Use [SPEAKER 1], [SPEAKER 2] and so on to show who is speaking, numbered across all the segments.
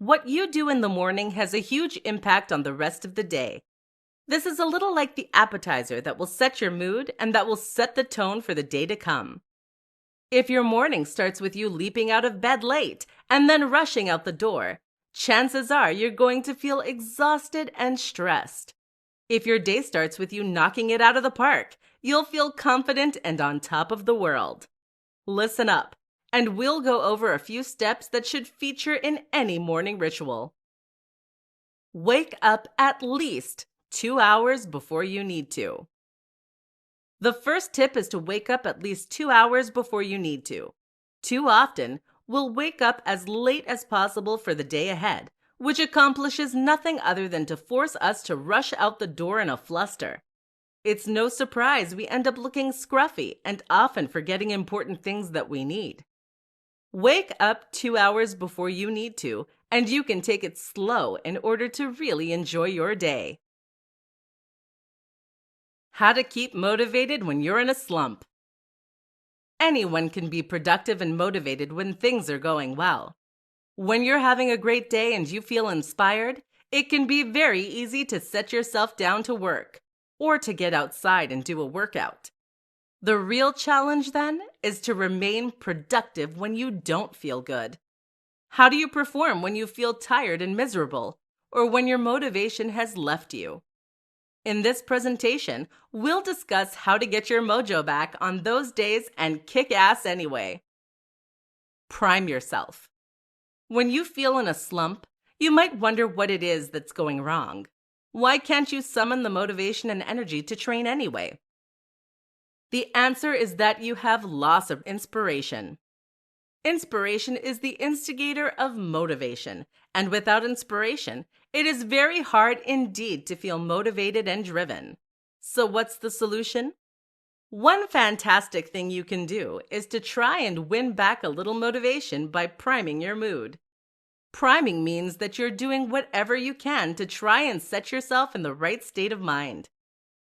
[SPEAKER 1] What you do in the morning has a huge impact on the rest of the day. This is a little like the appetizer that will set your mood and that will set the tone for the day to come. If your morning starts with you leaping out of bed late and then rushing out the door, chances are you're going to feel exhausted and stressed. If your day starts with you knocking it out of the park, you'll feel confident and on top of the world. Listen up, and we'll go over a few steps that should feature in any morning ritual. Wake up at least 2 hours before you need to. The first tip is to wake up at least 2 hours before you need to. Too often, we'll wake up as late as possible for the day ahead, which accomplishes nothing other than to force us to rush out the door in a fluster. It's no surprise we end up looking scruffy and often forgetting important things that we need. Wake up 2 hours before you need to, and you can take it slow in order to really enjoy your day. How to keep motivated when you're in a slump. Anyone can be productive and motivated when things are going well. When you're having a great day and you feel inspired, it can be very easy to set yourself down to work or to get outside and do a workout. The real challenge then is to remain productive when you don't feel good. How do you perform when you feel tired and miserable, or when your motivation has left you? In this presentation, we'll discuss how to get your mojo back on those days and kick ass anyway. Prime yourself. When you feel in a slump, you might wonder what it is that's going wrong. Why can't you summon the motivation and energy to train anyway? The answer is that you have loss of inspiration. Inspiration is the instigator of motivation, and without inspiration, it is very hard indeed to feel motivated and driven. So what's the solution? One fantastic thing you can do is to try and win back a little motivation by priming your mood. Priming means that you're doing whatever you can to try and set yourself in the right state of mind,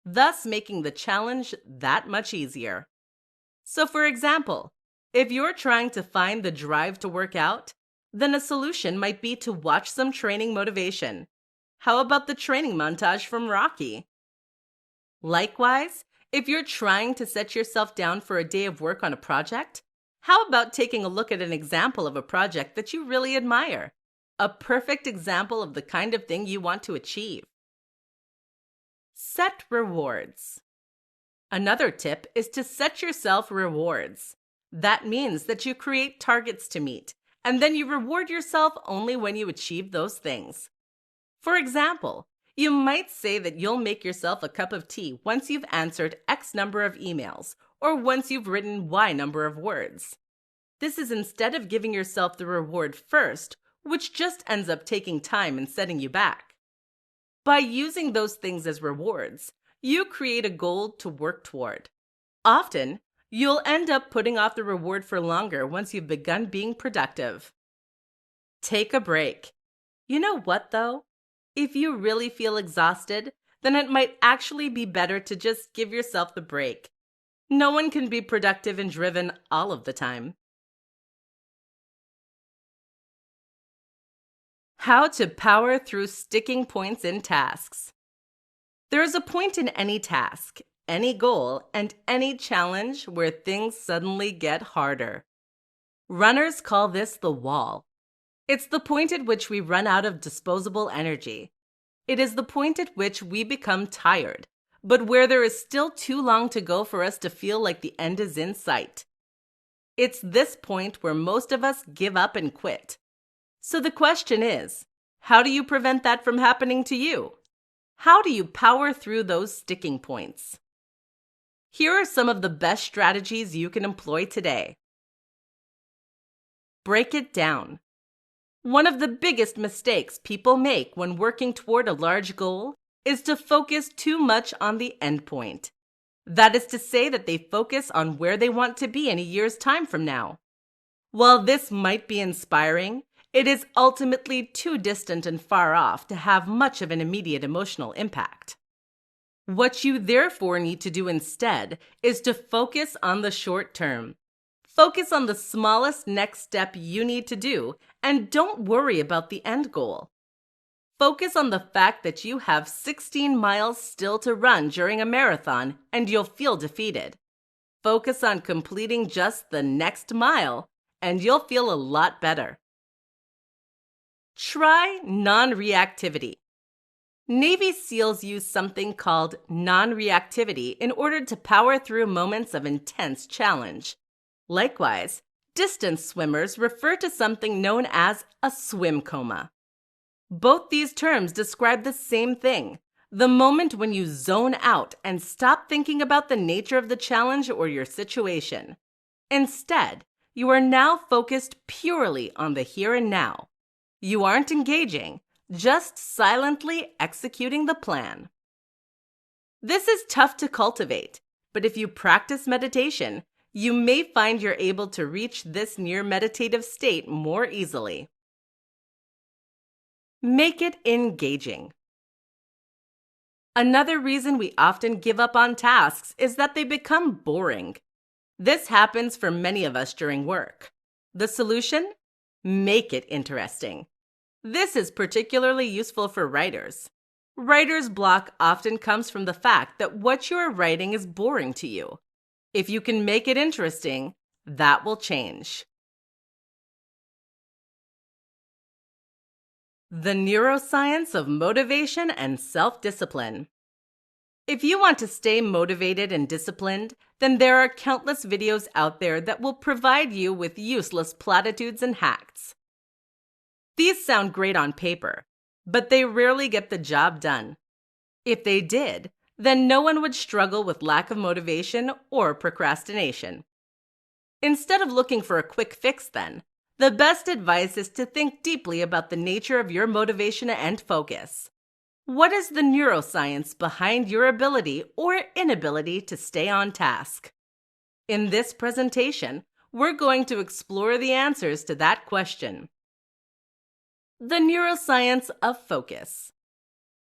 [SPEAKER 1] thus making the challenge that much easier. So for example, if you're trying to find the drive to work out, then a solution might be to watch some training motivation. How about the training montage from Rocky? Likewise, if you're trying to set yourself down for a day of work on a project, how about taking a look at an example of a project that you really admire? A perfect example of the kind of thing you want to achieve. Set rewards. Another tip is to set yourself rewards. That means that you create targets to meet, and then you reward yourself only when you achieve those things. For example, you might say that you'll make yourself a cup of tea once you've answered X number of emails, or once you've written Y number of words. This is instead of giving yourself the reward first, which just ends up taking time and setting you back. By using those things as rewards, you create a goal to work toward. Often, you'll end up putting off the reward for longer once you've begun being productive. Take a break. You know what, though? If you really feel exhausted, then it might actually be better to just give yourself the break. No one can be productive and driven all of the time. How to power through sticking points in tasks. There is a point in any task, any goal, and any challenge where things suddenly get harder. Runners call this the wall. It's the point at which we run out of disposable energy. It is the point at which we become tired, but where there is still too long to go for us to feel like the end is in sight. It's this point where most of us give up and quit. So the question is, how do you prevent that from happening to you? How do you power through those sticking points? Here are some of the best strategies you can employ today. Break it down. One of the biggest mistakes people make when working toward a large goal is to focus too much on the endpoint. That is to say that they focus on where they want to be in a year's time from now. While this might be inspiring, it is ultimately too distant and far off to have much of an immediate emotional impact. What you therefore need to do instead is to focus on the short term. Focus on the smallest next step you need to do and don't worry about the end goal. Focus on the fact that you have 16 miles still to run during a marathon and you'll feel defeated. Focus on completing just the next mile and you'll feel a lot better. Try non-reactivity. Navy SEALs use something called non-reactivity in order to power through moments of intense challenge. Likewise, distance swimmers refer to something known as a swim coma. Both these terms describe the same thing, the moment when you zone out and stop thinking about the nature of the challenge or your situation. Instead, you are now focused purely on the here and now. You aren't engaging, just silently executing the plan. This is tough to cultivate, but if you practice meditation, you may find you're able to reach this near meditative state more easily. Make it engaging. Another reason we often give up on tasks is that they become boring. This happens for many of us during work. The solution? Make it interesting. This is particularly useful for writers. Writer's block often comes from the fact that what you are writing is boring to you. If you can make it interesting, that will change. The neuroscience of motivation and self-discipline. If you want to stay motivated and disciplined, then there are countless videos out there that will provide you with useless platitudes and hacks. These sound great on paper, but they rarely get the job done. If they did, then no one would struggle with lack of motivation or procrastination. Instead of looking for a quick fix then, the best advice is to think deeply about the nature of your motivation and focus. What is the neuroscience behind your ability or inability to stay on task? In this presentation, we're going to explore the answers to that question. The neuroscience of focus.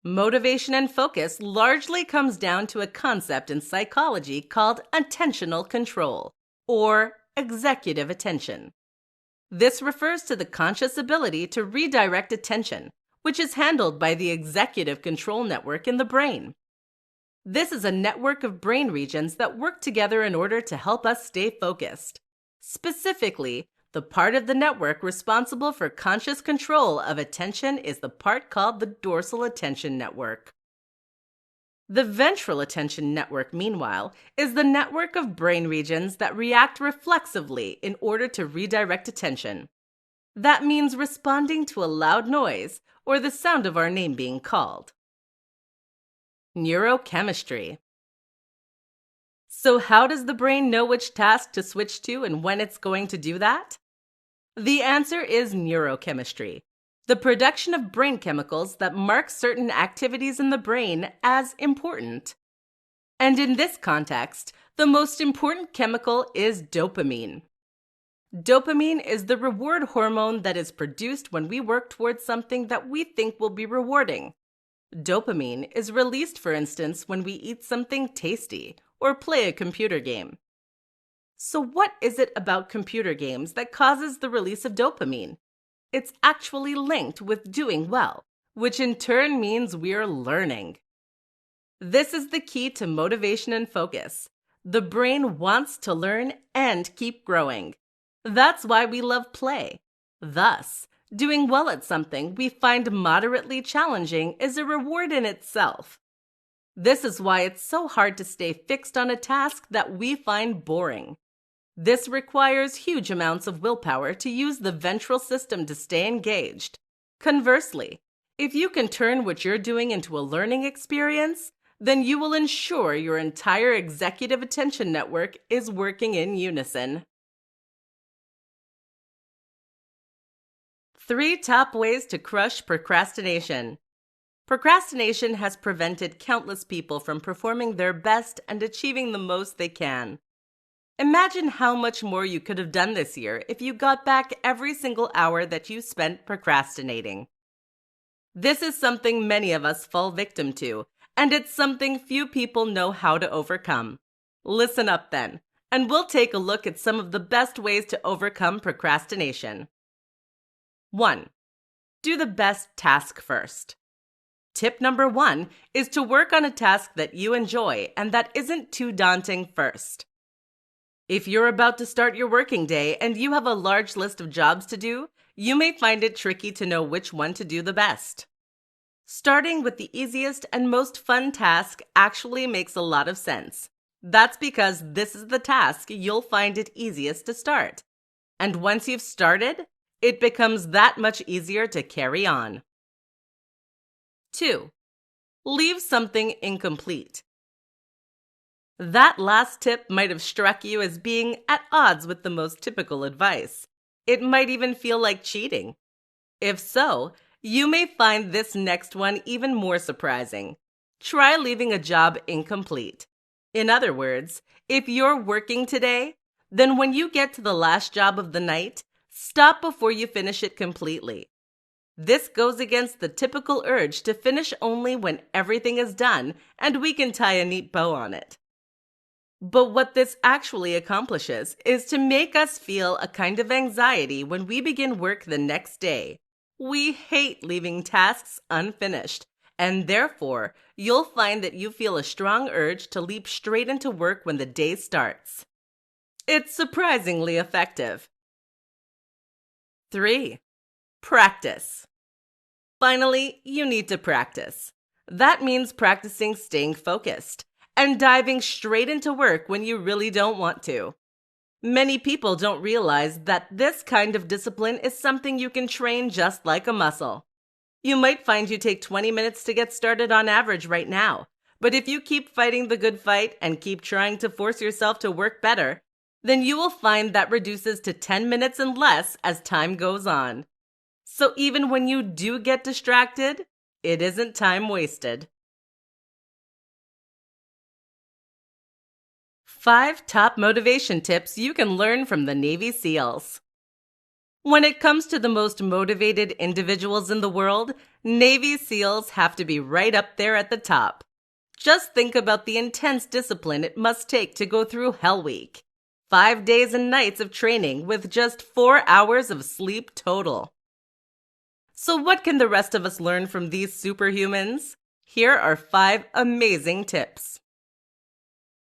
[SPEAKER 1] Motivation and focus largely comes down to a concept in psychology called attentional control, or executive attention. This refers to the conscious ability to redirect attention, which is handled by the executive control network in the brain. This is a network of brain regions that work together in order to help us stay focused. Specifically, the part of the network responsible for conscious control of attention is the part called the dorsal attention network. The ventral attention network, meanwhile, is the network of brain regions that react reflexively in order to redirect attention. That means responding to a loud noise or the sound of our name being called. Neurochemistry. So how does the brain know which task to switch to and when it's going to do that? The answer is neurochemistry, the production of brain chemicals that mark certain activities in the brain as important. And in this context, the most important chemical is dopamine. Dopamine is the reward hormone that is produced when we work towards something that we think will be rewarding. Dopamine is released, for instance, when we eat something tasty or play a computer game. So what is it about computer games that causes the release of dopamine? It's actually linked with doing well, which in turn means we're learning. This is the key to motivation and focus. The brain wants to learn and keep growing. That's why we love play. Thus, doing well at something we find moderately challenging is a reward in itself. This is why it's so hard to stay fixed on a task that we find boring. This requires huge amounts of willpower to use the ventral system to stay engaged. Conversely, if you can turn what you're doing into a learning experience, then you will ensure your entire executive attention network is working in unison. 3 top ways to crush procrastination. Procrastination has prevented countless people from performing their best and achieving the most they can. Imagine how much more you could have done this year if you got back every single hour that you spent procrastinating. This is something many of us fall victim to, and it's something few people know how to overcome. Listen up then, and we'll take a look at some of the best ways to overcome procrastination. 1. Do the best task first. Tip number 1 is to work on a task that you enjoy and that isn't too daunting first. If you're about to start your working day and you have a large list of jobs to do, you may find it tricky to know which one to do the best. Starting with the easiest and most fun task actually makes a lot of sense. That's because this is the task you'll find it easiest to start. And once you've started, it becomes that much easier to carry on. 2. Leave something incomplete. That last tip might have struck you as being at odds with the most typical advice. It might even feel like cheating. If so, you may find this next one even more surprising. Try leaving a job incomplete. In other words, if you're working today, then when you get to the last job of the night, stop before you finish it completely. This goes against the typical urge to finish only when everything is done and we can tie a neat bow on it. But what this actually accomplishes is to make us feel a kind of anxiety when we begin work the next day. We hate leaving tasks unfinished, and therefore, you'll find that you feel a strong urge to leap straight into work when the day starts. It's surprisingly effective. 3. Practice. Finally, you need to practice. That means practicing staying focused and diving straight into work when you really don't want to. Many people don't realize that this kind of discipline is something you can train just like a muscle. You might find you take 20 minutes to get started on average right now, but if you keep fighting the good fight and keep trying to force yourself to work better, then you will find that reduces to 10 minutes and less as time goes on. So even when you do get distracted, it isn't time wasted. 5 top motivation tips you can learn from the Navy SEALs. When it comes to the most motivated individuals in the world, Navy SEALs have to be right up there at the top. Just think about the intense discipline it must take to go through Hell Week. 5 days and nights of training with just 4 hours of sleep total. So what can the rest of us learn from these superhumans? Here are 5 amazing tips.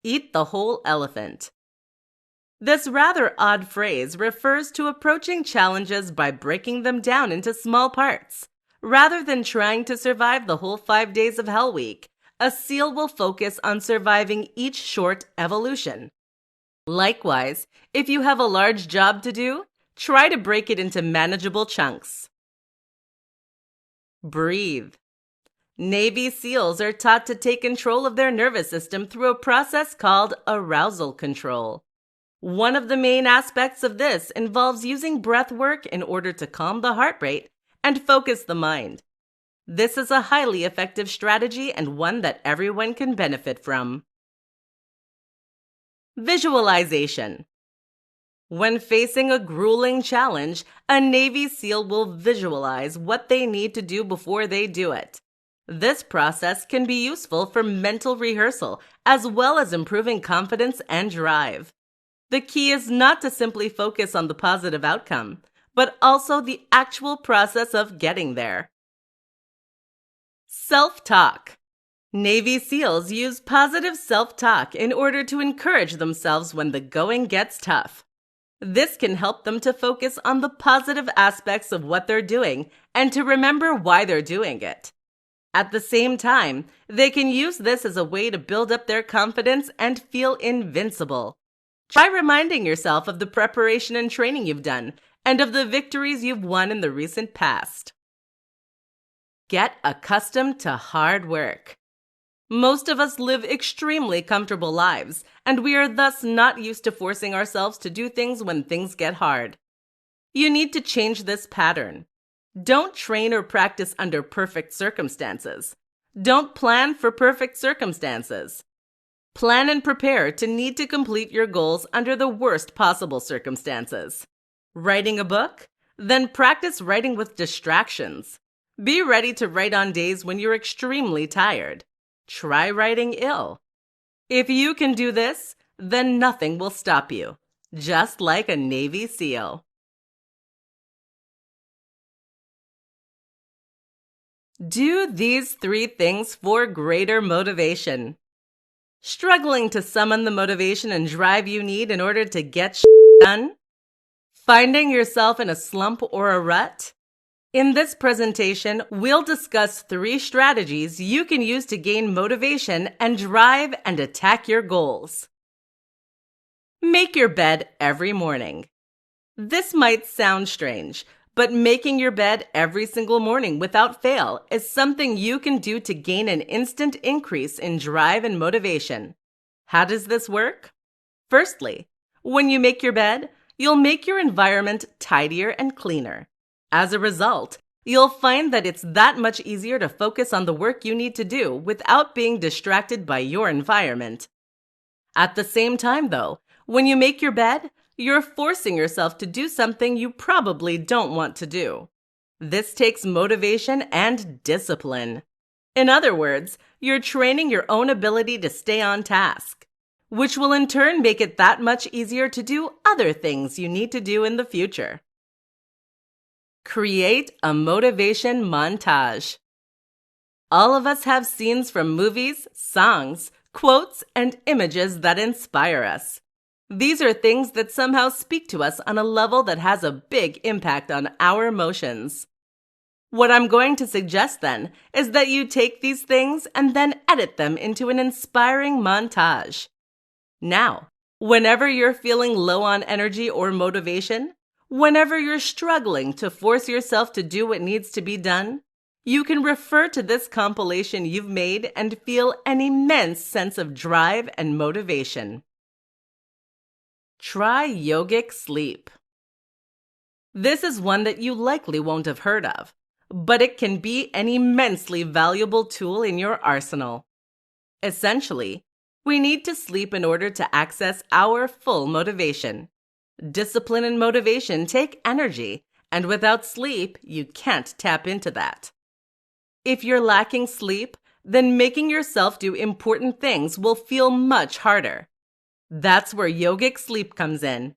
[SPEAKER 1] Eat the whole elephant. This rather odd phrase refers to approaching challenges by breaking them down into small parts. Rather than trying to survive the whole 5 days of Hell Week, a SEAL will focus on surviving each short evolution. Likewise, if you have a large job to do, try to break it into manageable chunks. Breathe. Navy SEALs are taught to take control of their nervous system through a process called arousal control. One of the main aspects of this involves using breath work in order to calm the heart rate and focus the mind. This is a highly effective strategy and one that everyone can benefit from. Visualization. When facing a grueling challenge, a Navy SEAL will visualize what they need to do before they do it. This process can be useful for mental rehearsal as well as improving confidence and drive. The key is not to simply focus on the positive outcome, but also the actual process of getting there. Self-talk. Navy SEALs use positive self-talk in order to encourage themselves when the going gets tough. This can help them to focus on the positive aspects of what they're doing and to remember why they're doing it. At the same time, they can use this as a way to build up their confidence and feel invincible. Try reminding yourself of the preparation and training you've done and of the victories you've won in the recent past. Get accustomed to hard work. Most of us live extremely comfortable lives, and we are thus not used to forcing ourselves to do things when things get hard. You need to change this pattern. Don't train or practice under perfect circumstances. Don't plan for perfect circumstances. Plan and prepare to need to complete your goals under the worst possible circumstances. Writing a book? Then practice writing with distractions. Be ready to write on days when you're extremely tired. Try writing ill. If you can do this, then nothing will stop you, just like a Navy SEAL. Do these 3 things for greater motivation. Struggling to summon the motivation and drive you need in order to get done? Finding yourself in a slump or a rut? In this presentation, we'll discuss 3 strategies you can use to gain motivation and drive and attack your goals. Make your bed every morning. This might sound strange, but making your bed every single morning without fail is something you can do to gain an instant increase in drive and motivation. How does this work? Firstly, when you make your bed, you'll make your environment tidier and cleaner. As a result, you'll find that it's that much easier to focus on the work you need to do without being distracted by your environment. At the same time, though, when you make your bed, you're forcing yourself to do something you probably don't want to do. This takes motivation and discipline. In other words, you're training your own ability to stay on task, which will in turn make it that much easier to do other things you need to do in the future. Create a motivation montage. All of us have scenes from movies, songs, quotes, and images that inspire us. These are things that somehow speak to us on a level that has a big impact on our emotions. What I'm going to suggest then is that you take these things and then edit them into an inspiring montage. Now, whenever you're feeling low on energy or motivation, whenever you're struggling to force yourself to do what needs to be done, you can refer to this compilation you've made and feel an immense sense of drive and motivation. Try yogic sleep. This is one that you likely won't have heard of, but it can be an immensely valuable tool in your arsenal. Essentially, we need to sleep in order to access our full motivation. Discipline and motivation take energy, and without sleep, you can't tap into that. If you're lacking sleep, then making yourself do important things will feel much harder. That's where yogic sleep comes in.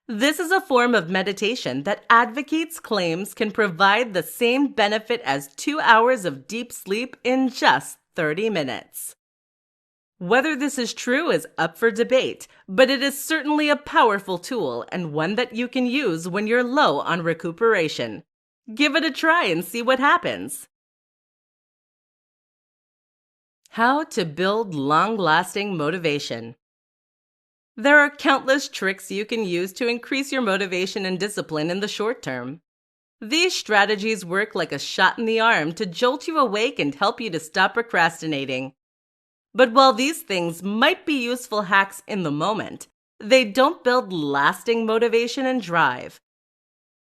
[SPEAKER 1] This is a form of meditation that advocates claims can provide the same benefit as 2 hours of deep sleep in just 30 minutes. Whether this is true is up for debate, but it is certainly a powerful tool and one that you can use when you're low on recuperation. Give it a try and see what happens. How to build long-lasting motivation. There are countless tricks you can use to increase your motivation and discipline in the short term. These strategies work like a shot in the arm to jolt you awake and help you to stop procrastinating. But while these things might be useful hacks in the moment, they don't build lasting motivation and drive.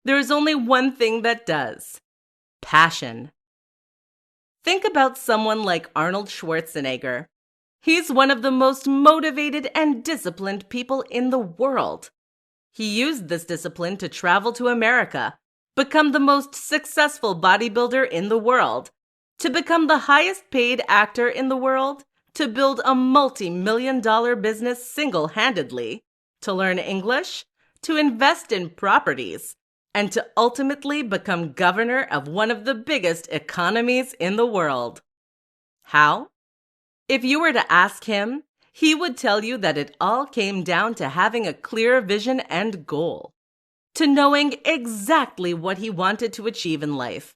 [SPEAKER 1] There is only one thing that does: passion. Think about someone like Arnold Schwarzenegger. He's one of the most motivated and disciplined people in the world. He used this discipline to travel to America, become the most successful bodybuilder in the world, to become the highest paid actor in the world, to build a multi-million-dollar business single-handedly, to learn English, to invest in properties, and to ultimately become governor of one of the biggest economies in the world. How? If you were to ask him, he would tell you that it all came down to having a clear vision and goal, to knowing exactly what he wanted to achieve in life.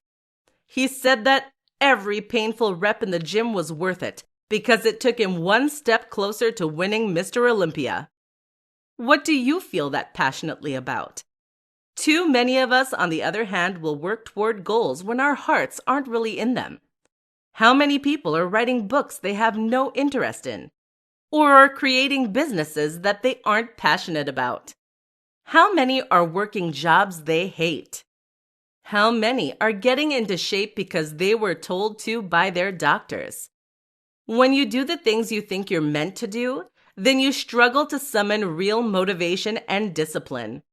[SPEAKER 1] He said that every painful rep in the gym was worth it because it took him one step closer to winning Mr. Olympia. What do you feel that passionately about? Too many of us, on the other hand, will work toward goals when our hearts aren't really in them. How many people are writing books they have no interest in, or are creating businesses that they aren't passionate about? How many are working jobs they hate? How many are getting into shape because they were told to by their doctors? When you do the things you think you're meant to do, then you struggle to summon real motivation and discipline.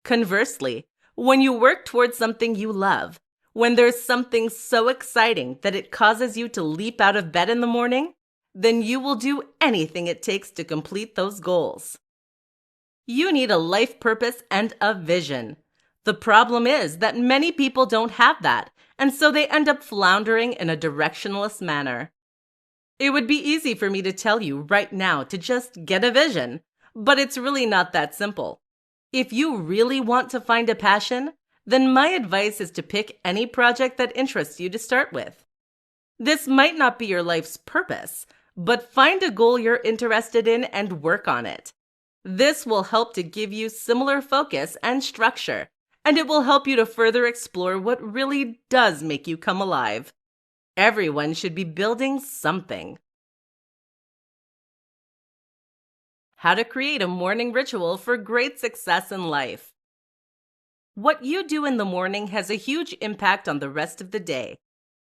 [SPEAKER 1] Conversely, when you work towards something you love, when there's something so exciting that it causes you to leap out of bed in the morning, then you will do anything it takes to complete those goals. You need a life purpose and a vision. The problem is that many people don't have that, and so they end up floundering in a directionless manner. It would be easy for me to tell you right now to just get a vision, but it's really not that simple. If you really want to find a passion, then my advice is to pick any project that interests you to start with. This might not be your life's purpose, but find a goal you're interested in and work on it. This will help to give you similar focus and structure, and it will help you to further explore what really does make you come alive. Everyone should be building something. How to create a morning ritual for great success in life. What you do in the morning has a huge impact on the rest of the day.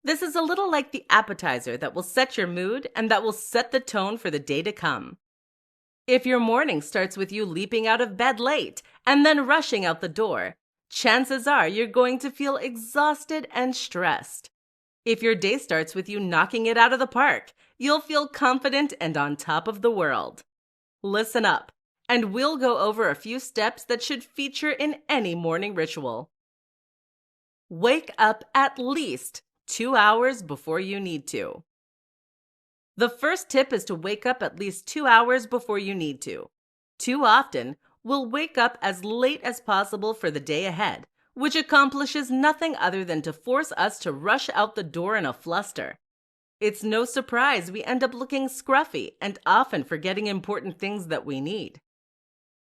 [SPEAKER 1] This is a little like the appetizer that will set your mood and that will set the tone for the day to come. If your morning starts with you leaping out of bed late and then rushing out the door, chances are you're going to feel exhausted and stressed. If your day starts with you knocking it out of the park, you'll feel confident and on top of the world. Listen up, and we'll go over a few steps that should feature in any morning ritual. Wake up at least 2 hours before you need to. The first tip is to wake up at least 2 hours before you need to. Too often, we'll wake up as late as possible for the day ahead, which accomplishes nothing other than to force us to rush out the door in a fluster. It's no surprise we end up looking scruffy and often forgetting important things that we need.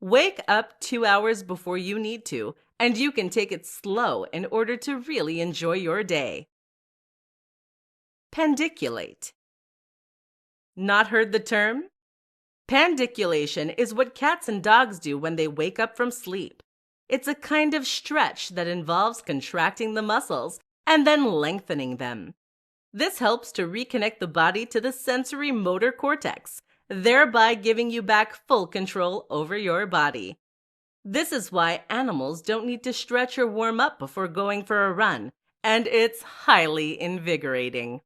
[SPEAKER 1] Wake up 2 hours before you need to, and you can take it slow in order to really enjoy your day. Pandiculate. Not heard the term? Pandiculation is what cats and dogs do when they wake up from sleep. It's a kind of stretch that involves contracting the muscles and then lengthening them. This helps to reconnect the body to the sensory motor cortex, thereby giving you back full control over your body. This is why animals don't need to stretch or warm up before going for a run, and it's highly invigorating.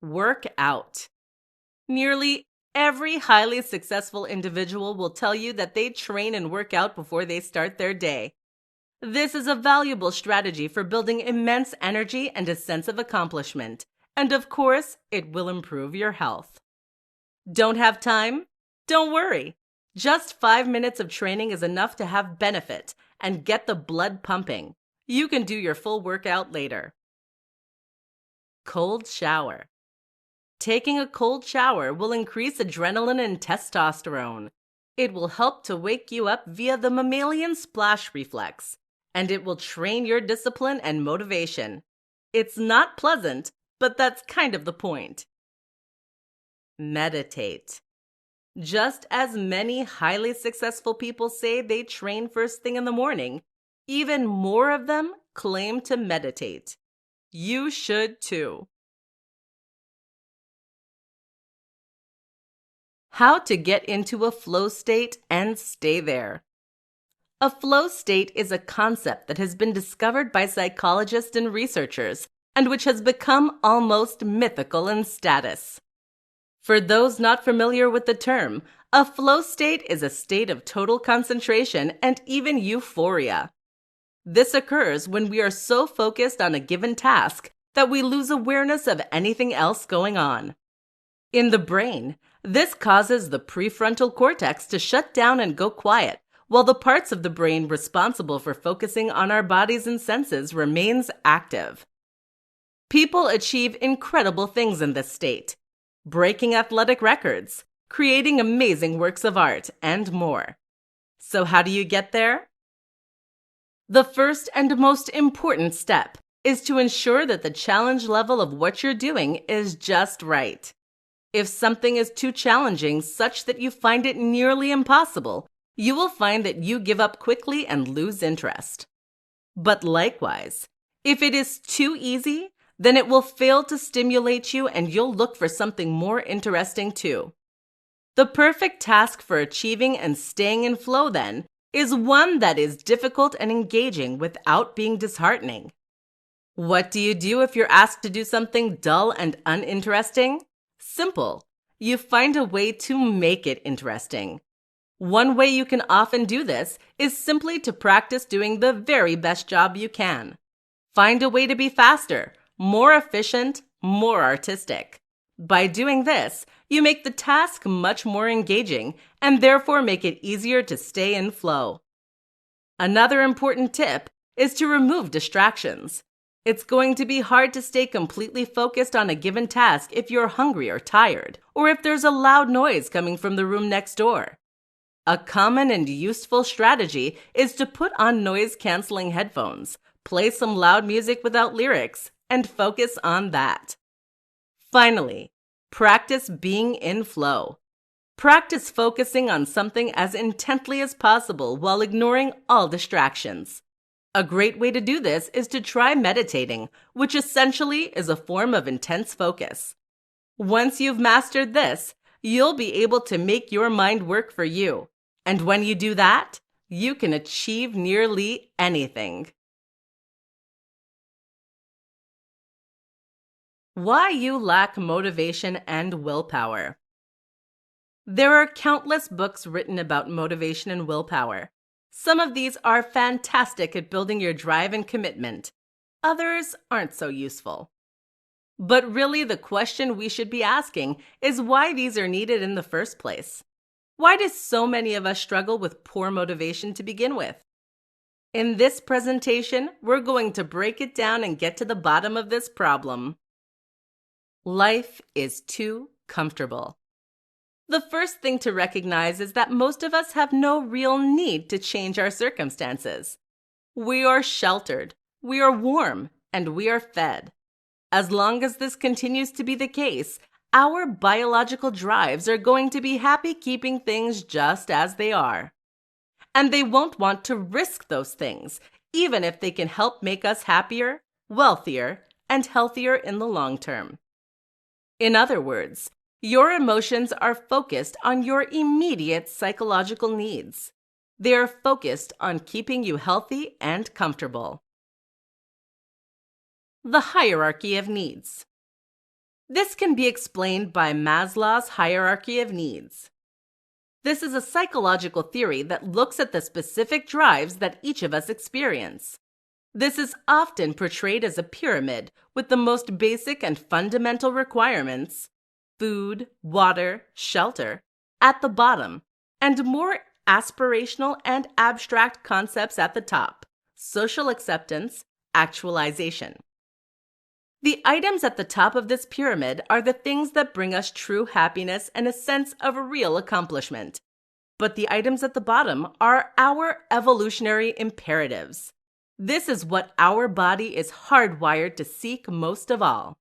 [SPEAKER 1] Work out. Nearly every highly successful individual will tell you that they train and work out before they start their day. This is a valuable strategy for building immense energy and a sense of accomplishment, and of course, it will improve your health. Don't have time? Don't worry. Just 5 minutes of training is enough to have benefit and get the blood pumping. You can do your full workout later. Cold shower. Taking a cold shower will increase adrenaline and testosterone. It will help to wake you up via the mammalian splash reflex, and it will train your discipline and motivation. It's not pleasant, but that's kind of the point. Meditate. Just as many highly successful people say they train first thing in the morning, even more of them claim to meditate. You should too. How to get into a flow state and stay there. A flow state is a concept that has been discovered by psychologists and researchers, and which has become almost mythical in status. For those not familiar with the term, a flow state is a state of total concentration and even euphoria. This occurs when we are so focused on a given task that we lose awareness of anything else going on. In the brain, this causes the prefrontal cortex to shut down and go quiet, while the parts of the brain responsible for focusing on our bodies and senses remains active. People achieve incredible things in this state, breaking athletic records, creating amazing works of art, and more. So how do you get there? The first and most important step is to ensure that the challenge level of what you're doing is just right. If something is too challenging such that you find it nearly impossible, you will find that you give up quickly and lose interest. But likewise, if it is too easy, then it will fail to stimulate you and you'll look for something more interesting too. The perfect task for achieving and staying in flow, then, is one that is difficult and engaging without being disheartening. What do you do if you're asked to do something dull and uninteresting? Simple. You find a way to make it interesting. One way you can often do this is simply to practice doing the very best job you can. Find a way to be faster, more efficient, more artistic. By doing this, you make the task much more engaging and therefore make it easier to stay in flow. Another important tip is to remove distractions. It's going to be hard to stay completely focused on a given task if you're hungry or tired, or if there's a loud noise coming from the room next door. A common and useful strategy is to put on noise-canceling headphones, play some loud music without lyrics, and focus on that. Finally, practice being in flow. Practice focusing on something as intently as possible while ignoring all distractions. A great way to do this is to try meditating, which essentially is a form of intense focus. Once you've mastered this, you'll be able to make your mind work for you. And when you do that, you can achieve nearly anything. Why you lack motivation and willpower. There are countless books written about motivation and willpower. Some of these are fantastic at building your drive and commitment. Others aren't so useful. But really, the question we should be asking is why these are needed in the first place. Why do so many of us struggle with poor motivation to begin with? In this presentation, we're going to break it down and get to the bottom of this problem. Life is too comfortable. The first thing to recognize is that most of us have no real need to change our circumstances. We are sheltered, we are warm, and we are fed. As long as this continues to be the case, our biological drives are going to be happy keeping things just as they are. And they won't want to risk those things, even if they can help make us happier, wealthier, and healthier in the long term. In other words, your emotions are focused on your immediate psychological needs. They are focused on keeping you healthy and comfortable. The hierarchy of needs. This can be explained by Maslow's hierarchy of needs. This is a psychological theory that looks at the specific drives that each of us experience. This is often portrayed as a pyramid with the most basic and fundamental requirements, food, water, shelter, at the bottom, and more aspirational and abstract concepts at the top, social acceptance, actualization. The items at the top of this pyramid are the things that bring us true happiness and a sense of real accomplishment. But the items at the bottom are our evolutionary imperatives. This is what our body is hardwired to seek most of all.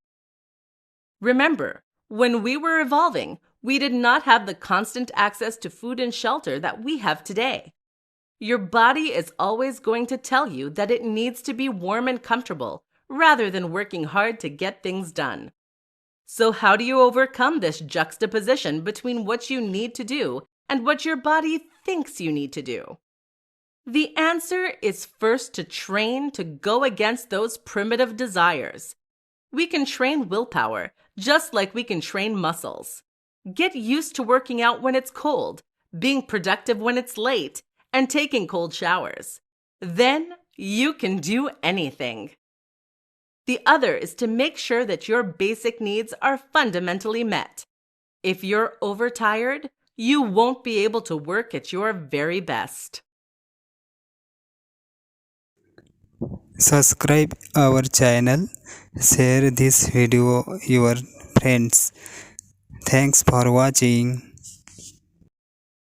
[SPEAKER 1] Remember, when we were evolving, we did not have the constant access to food and shelter that we have today. Your body is always going to tell you that it needs to be warm and comfortable, rather than working hard to get things done. So how do you overcome this juxtaposition between what you need to do and what your body thinks you need to do? The answer is first to train to go against those primitive desires. We can train willpower, just like we can train muscles. Get used to working out when it's cold, being productive when it's late, and taking cold showers. Then you can do anything. The other is to make sure that your basic needs are fundamentally met. If you're overtired, you won't be able to work at your very best.
[SPEAKER 2] Subscribe our channel, share this video your friends. Thanks for watching.